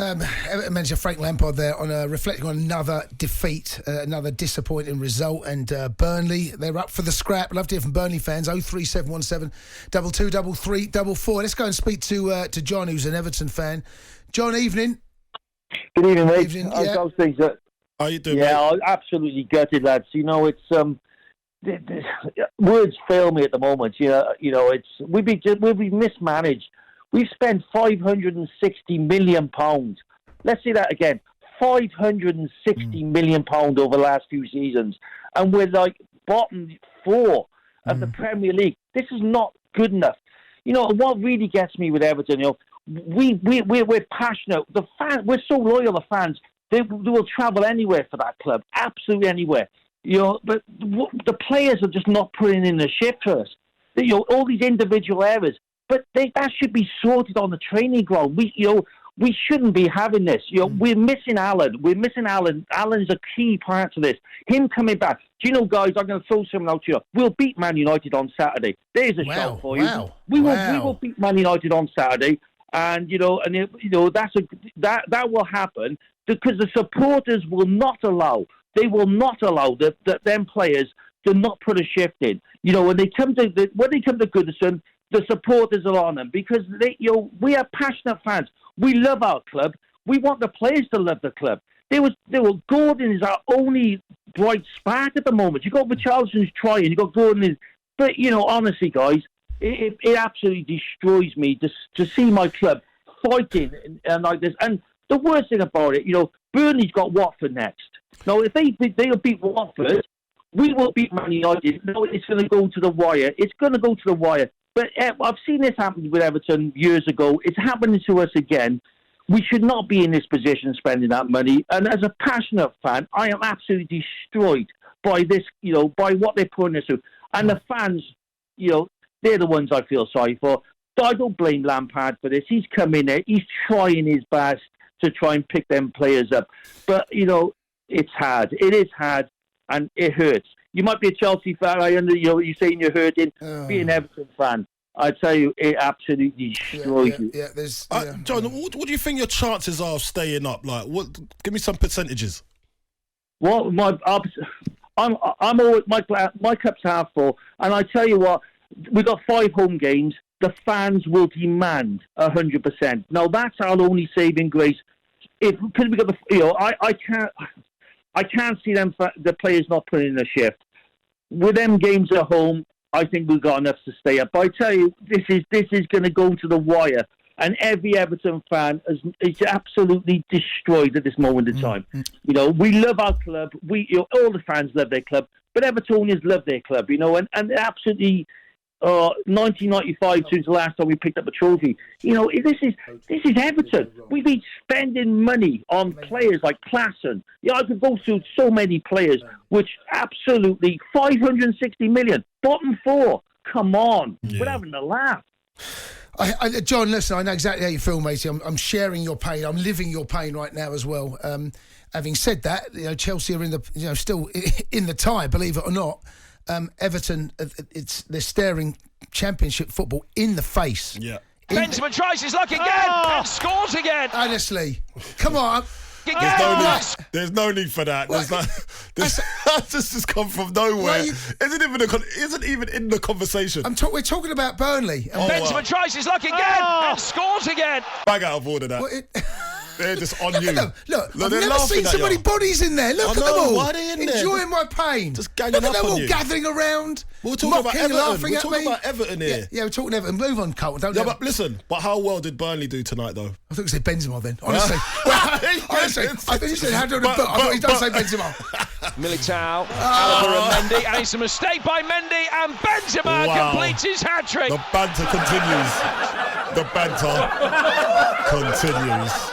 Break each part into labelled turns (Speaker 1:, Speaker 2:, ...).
Speaker 1: Everton manager Frank Lampard there reflecting on another defeat, another disappointing result, and Burnley, they're up for the scrap. Love to hear from Burnley fans. 03717 223344. Let's go and speak to John, who's an Everton fan. John, evening.
Speaker 2: Good evening, mate.
Speaker 1: Evening, yeah.
Speaker 2: Those things that,
Speaker 3: How you doing,
Speaker 2: yeah,
Speaker 3: mate?
Speaker 2: absolutely gutted, lads. You know, it's words fail me at the moment. We've been mismanaged. We've spent £560 million. Let's say that again. £560 million over the last few seasons. And we're like bottom 4 of the Premier League. This is not good enough. You know, what really gets me with Everton, we're passionate. The fans, we're so loyal, the fans. They will travel anywhere for that club. Absolutely anywhere. But the players are just not putting in the shift for us. All these individual errors. But that should be sorted on the training ground. We shouldn't be having this. We're missing Alan. Alan's a key part of this. Him coming back. Do you know, guys? I'm going to throw something out to you. We'll beat Man United on Saturday. There's a shout for you. We will beat Man United on Saturday, and that will happen because the supporters will not allow. They will not allow them players to not put a shift in. When they come to Goodison, the supporters are on them because we are passionate fans. We love our club. We want the players to love the club. Gordon is our only bright spark at the moment. You got Richarlison's trying. You got Gordon. But honestly, guys, it absolutely destroys me to see my club fighting and like this. And the worst thing about it, Burnley's got Watford next. Now, if they'll beat Watford, we will beat Man United. No, it's going to go to the wire. It's going to go to the wire. But I've seen this happen with Everton years ago. It's happening to us again. We should not be in this position spending that money. And as a passionate fan, I am absolutely destroyed by this, by what they're putting us through. And the fans, they're the ones I feel sorry for. So I don't blame Lampard for this. He's come in there. He's trying his best to try and pick them players up. But, it's hard. It is hard, and it hurts. You might be a Chelsea fan. You're saying you're hurting. Be an Everton fan. I tell you, it absolutely destroys you.
Speaker 1: Yeah,
Speaker 3: John, what do you think your chances are of staying up? Like, give me some percentages.
Speaker 2: Well, I'm always my cup's half full, and I tell you what, we've got 5 home games. The fans will demand 100%. Now that's our only saving grace. Because we got I can't see the players not putting in a shift. With them games at home, I think we've got enough to stay up. But I tell you, this is going to go to the wire, and every Everton fan is absolutely destroyed at this moment in time. We love our club. All the fans love their club, but Evertonians love their club. And absolutely. 1995 since the last time we picked up a trophy. This is Everton. We've been spending money on players like Klassen. I could go through so many players, which absolutely 560 million. Bottom 4. Come on. We're having a laugh.
Speaker 1: John, listen, I know exactly how you feel, matey. I'm sharing your pain. I'm living your pain right now as well. Having said that, Chelsea are in the still in the tie, believe it or not. Everton, they're staring Championship football in the face.
Speaker 4: Yeah. Benzema tries his luck again and scores again.
Speaker 1: Honestly, come on.
Speaker 3: There's no need for that. This has come from nowhere. Isn't even in the conversation.
Speaker 1: We're talking about Burnley.
Speaker 4: Benzema tries his luck again and scores again.
Speaker 3: Bag out of order that. They're just on you.
Speaker 1: Look, I've never seen so many bodies in there. Look at them all.
Speaker 3: Why are they in there?
Speaker 1: Enjoying my pain.
Speaker 3: Just ganging
Speaker 1: Look at
Speaker 3: up
Speaker 1: them
Speaker 3: on
Speaker 1: all
Speaker 3: you.
Speaker 1: gathering around.
Speaker 3: We're talking about Everton.
Speaker 1: Laughing
Speaker 3: We're
Speaker 1: at
Speaker 3: talking
Speaker 1: me.
Speaker 3: about Everton here.
Speaker 1: Yeah, we're talking Everton. Move on, Carlton.
Speaker 3: Yeah, but listen. But how well did Burnley do tonight, though?
Speaker 1: I thought you said Benzema then. Honestly, I thought you said how do I thought he does say Benzema.
Speaker 4: Militao, Alaba and Mendy, and it's a mistake by Mendy, and Benzema completes his hat-trick.
Speaker 3: The banter continues.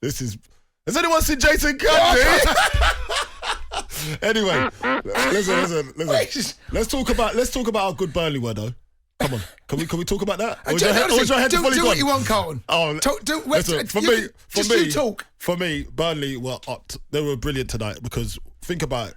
Speaker 3: This is... Has anyone seen Jason Cundy? Anyway, listen. Let's talk about how good Burnley were, though. Come on, can we talk about that? Or
Speaker 1: do what you want, Carlton.
Speaker 3: For me, Burnley were up. They were brilliant tonight because think about it.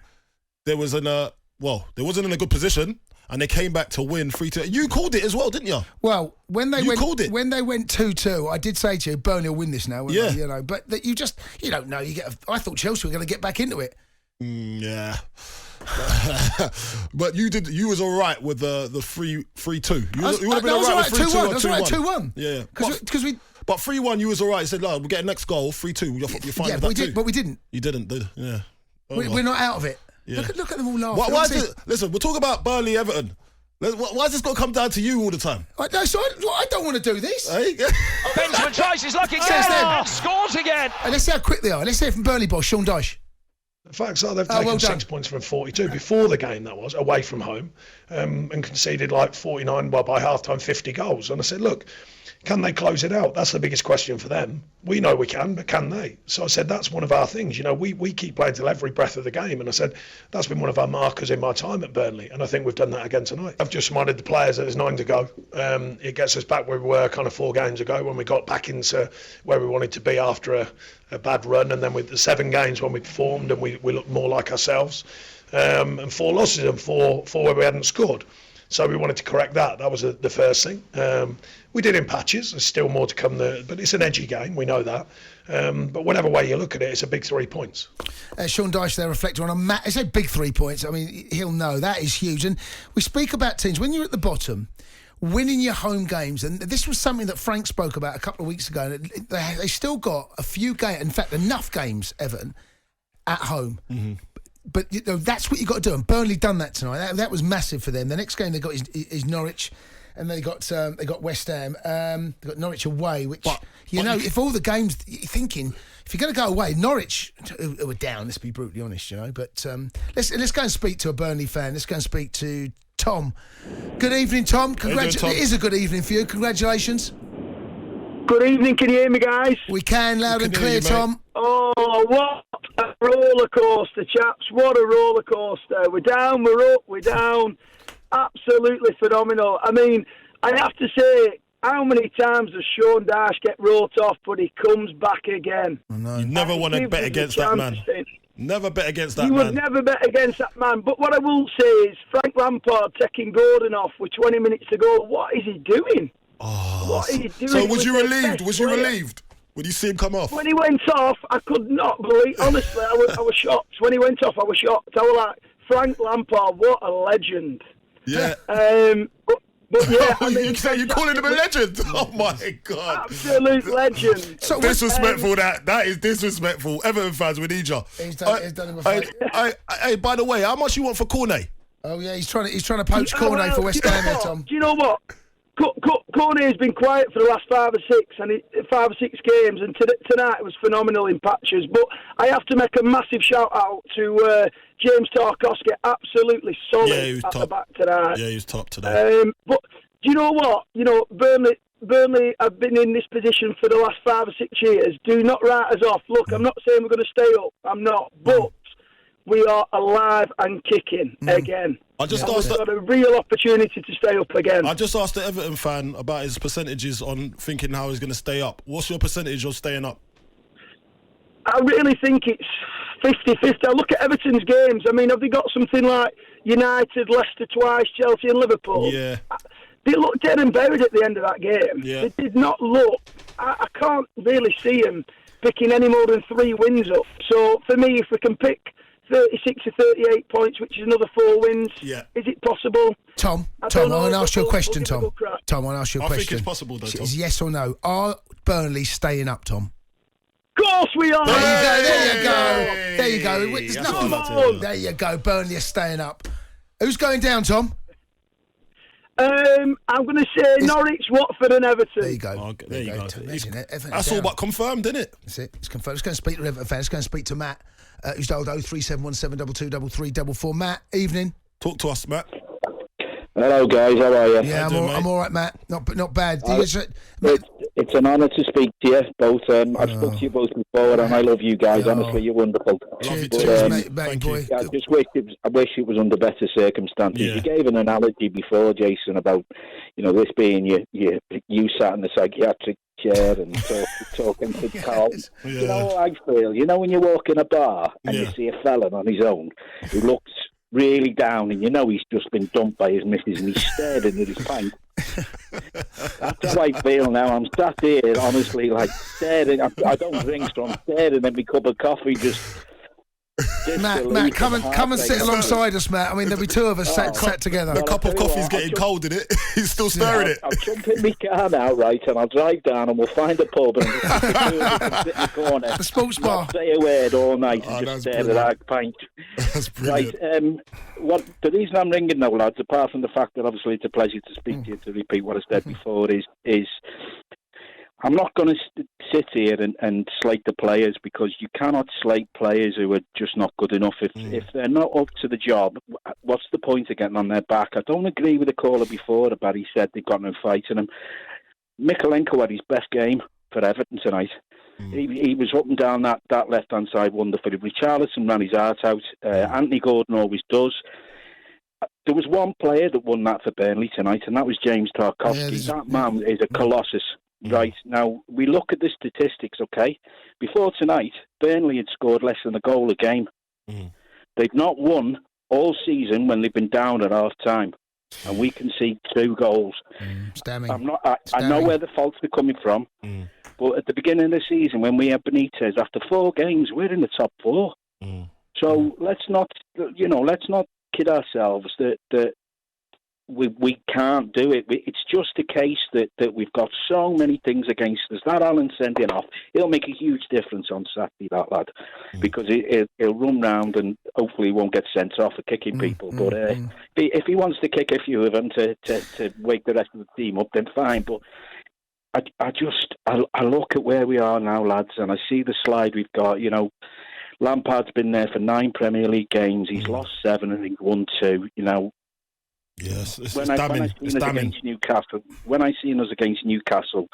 Speaker 3: They wasn't in a good position, and they came back to win 3-2. You called it as well, didn't you?
Speaker 1: Well, when they
Speaker 3: called it.
Speaker 1: When they went 2-2, I did say to you, Burnley will win this now.
Speaker 3: Yeah.
Speaker 1: They, but that you don't know. I thought Chelsea were going to get back into it.
Speaker 3: Yeah. But you was all right with the 3-2. You would have been all right with 3-2 or 2-1.
Speaker 1: I was all right 2-1.
Speaker 3: Yeah.
Speaker 1: Because we.
Speaker 3: But 3-1, you was all right. You said, "No, we'll get a next goal, 3-2. You're fine with that too."
Speaker 1: But we didn't.
Speaker 3: You didn't, did you? Yeah.
Speaker 1: We're not out of it.
Speaker 3: Yeah.
Speaker 1: Look at them all laughing.
Speaker 3: Listen, we'll talk about Burnley, Everton. Why has this got to come down to you all the time?
Speaker 1: I don't want to do this.
Speaker 3: Hey?
Speaker 4: Benjamin tries his luck again and scores again.
Speaker 1: And let's see how quick they are. Let's see it from Burnley boss, Sean Dyche.
Speaker 5: The facts are they've taken 6 points from 42 before the game, that was, away from home, and conceded like 49, by half-time 50 goals. And I said, look, can they close it out? That's the biggest question for them. We know we can, but can they? So I said, that's one of our things. We keep playing till every breath of the game. And I said, that's been one of our markers in my time at Burnley. And I think we've done that again tonight. I've just reminded the players that there's 9 to go. It gets us back where we were kind of 4 games ago when we got back into where we wanted to be after a bad run. And then with the 7 games when we performed and we looked more like ourselves. And 4 losses and 4 where we hadn't scored. So we wanted to correct that. That was the first thing. We did in patches. There's still more to come there, but it's an edgy game. We know that. But whatever way you look at it, it's a big 3 points.
Speaker 1: Sean Dyche there reflecting on a Matt. It's a big 3 points. I mean, he'll know that is huge. And we speak about teams when you're at the bottom, winning your home games. And this was something that Frank spoke about a couple of weeks ago. They still got a few games, in fact, enough games, Everton, at home. Mm-hmm. But that's what you got to do. And Burnley done that tonight. That was massive for them. The next game they got is Norwich, and they got West Ham. They got Norwich away, which if all the games you're thinking, if you're going to go away, Norwich who were down. Let's be brutally honest, But let's go and speak to a Burnley fan. Let's go and speak to Tom. Good evening, Tom. It is a good evening for you. Congratulations.
Speaker 6: Good evening. Can you hear me, guys?
Speaker 1: We can, loud and clear, Tom.
Speaker 6: Oh, what a roller coaster, chaps! What a roller coaster. We're down, we're up, we're down. Absolutely phenomenal. I mean, I have to say, how many times does Sean Dyche get wrote off, but he comes back again?
Speaker 3: You never want to bet against that man. Never bet against that man.
Speaker 6: You would never bet against that man. But what I will say is, Frank Lampard taking Gordon off with 20 minutes to go. What is he doing?
Speaker 3: Oh,
Speaker 6: what is he doing?
Speaker 3: So was you relieved? Was you relieved when you see him come off?
Speaker 6: When he went off, I could not believe. Honestly, I was shocked. When he went off, I was shocked. I was like, Frank Lampard, what a legend.
Speaker 3: Yeah.
Speaker 6: But yeah, I mean,
Speaker 3: you're calling him a legend? Oh my God!
Speaker 6: Absolute legend.
Speaker 3: So disrespectful. That is disrespectful. Everton fans, we need you.
Speaker 1: He's done him a favour.
Speaker 3: Hey, by the way, how much you want for Cornet?
Speaker 1: Oh yeah, he's trying to poach Cornet for West Ham, Tom.
Speaker 6: Do you know what? Cornet has been quiet for the last 5 or 6 games, and tonight it was phenomenal in patches. But I have to make a massive shout out to James Tarkowski, absolutely solid at the back tonight.
Speaker 3: Yeah, he was top today.
Speaker 6: But do you know what? Burnley have been in this position for the last 5 or 6 years. Do not write us off. Look, I'm not saying we're going to stay up. I'm not, but we are alive and kicking again.
Speaker 3: We've
Speaker 6: got a real opportunity to stay up again.
Speaker 3: I just asked the Everton fan about his percentages on thinking how he's going to stay up. What's your percentage of staying up?
Speaker 6: I really think it's 50-50. I look at Everton's games. I mean, have they got something like United, Leicester twice, Chelsea and Liverpool?
Speaker 3: Yeah.
Speaker 6: They looked dead and buried at the end of that game.
Speaker 3: Yeah.
Speaker 6: They did not look. I can't really see them picking any more than 3 wins up. So for me, if we can pick 36 or 38 points, which is another 4 wins.
Speaker 3: Yeah.
Speaker 6: Is it possible?
Speaker 1: Tom, I want to ask you a question, Tom. Tom, I want to ask you a question.
Speaker 3: I think it's possible, though, Tom.
Speaker 1: Is yes or no? Are Burnley staying up, Tom?
Speaker 6: Of course we are!
Speaker 1: There you go. There's nothing. There you go. Burnley are staying up. Who's going down, Tom?
Speaker 6: I'm going to say Norwich, Watford and Everton.
Speaker 1: There you go.
Speaker 3: Oh, there you go.
Speaker 1: That's
Speaker 3: all but confirmed, isn't it?
Speaker 1: That's it. It's confirmed. Let's go and speak to Everton fans. Let's go and speak to Matt, who's dialed 03717223344. Matt, evening.
Speaker 3: Talk to us, Matt.
Speaker 7: Hello, guys. How are you?
Speaker 1: Yeah, I'm all right, Matt. Not bad.
Speaker 7: It's an honour to speak to you both. I've spoken to you both before, and I love you guys. Honestly, you're wonderful.
Speaker 3: Love you
Speaker 1: too, mate, boy.
Speaker 7: I just wish it was under better circumstances.
Speaker 3: Yeah.
Speaker 7: You gave an analogy before, Jason, about this being you sat in the psychiatric chair and talking to Carl.
Speaker 3: Yeah.
Speaker 7: You know how I feel. When you walk in a bar and you see a fella on his own who looks really down, and you know he's just been dumped by his missus, and he's staring at his pint. That's how I feel now. I'm sat here, honestly, like staring. I don't drink, so I'm staring at my cup of coffee, just.
Speaker 1: Matt, come and sit alongside us, Matt. I mean, there'll be two of us sat together.
Speaker 3: The cup of coffee's getting cold, isn't it? He's still stirring it.
Speaker 7: I'll jump in my car now, right, and I'll drive down, and we'll find a pub and sit in the corner.
Speaker 1: The sports bar.
Speaker 7: Not say a word all night and just stare at that pint.
Speaker 3: That's brilliant.
Speaker 7: Right, the reason I'm ringing now, lads, apart from the fact that obviously it's a pleasure to speak to you, to repeat what I said before, is I'm not going to sit here and slate the players, because you cannot slate players who are just not good enough. If they're not up to the job, what's the point of getting on their back? I don't agree with the caller before about he said they've got no fight in him. Mikalenko had his best game for Everton tonight. He was up and down that left-hand side wonderfully. Richarlison ran his heart out. Anthony Gordon always does. There was one player that won that for Burnley tonight, and that was James Tarkowski. That man is a colossus. Right, now, we look at the statistics, okay? Before tonight, Burnley had scored less than a goal a game. They've not won all season when they've been down at half-time, and we concede 2 goals.
Speaker 1: Damning.
Speaker 7: I know where the faults are coming from, but at the beginning of the season, when we had Benitez, after 4 games, we're in the top 4. So let's not kid ourselves that we can't do it. It's just a case that we've got so many things against us. That Allen sending off, it'll make a huge difference on Saturday, that lad, because he'll run round and hopefully he won't get sent off for kicking people. But if he wants to kick a few of them to wake the rest of the team up, then fine. But I look at where we are now, lads, and I see the slide we've got. You know, Lampard's been there for 9 Premier League games. He's lost 7 and he's won 2. You know.
Speaker 3: Yes,
Speaker 7: when I seen us against Newcastle,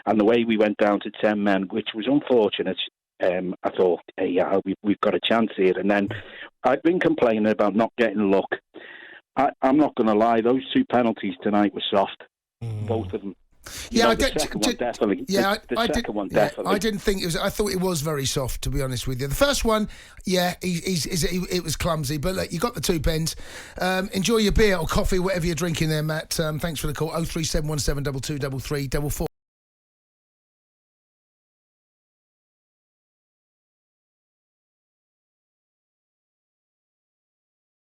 Speaker 7: and the way we went down to 10 men, which was unfortunate, I thought, hey, yeah, we've got a chance here. And then I've been complaining about not getting luck. I'm not going to lie; those 2 penalties tonight were soft, both of them.
Speaker 1: Yeah,
Speaker 7: the second one definitely. Yeah, the second one definitely.
Speaker 1: I didn't think it was. I thought it was very soft, to be honest with you. The first one, yeah, it was clumsy, but look, you got the 2 pens. Enjoy your beer or coffee, whatever you're drinking there, Matt. Thanks for the call. 0371722334.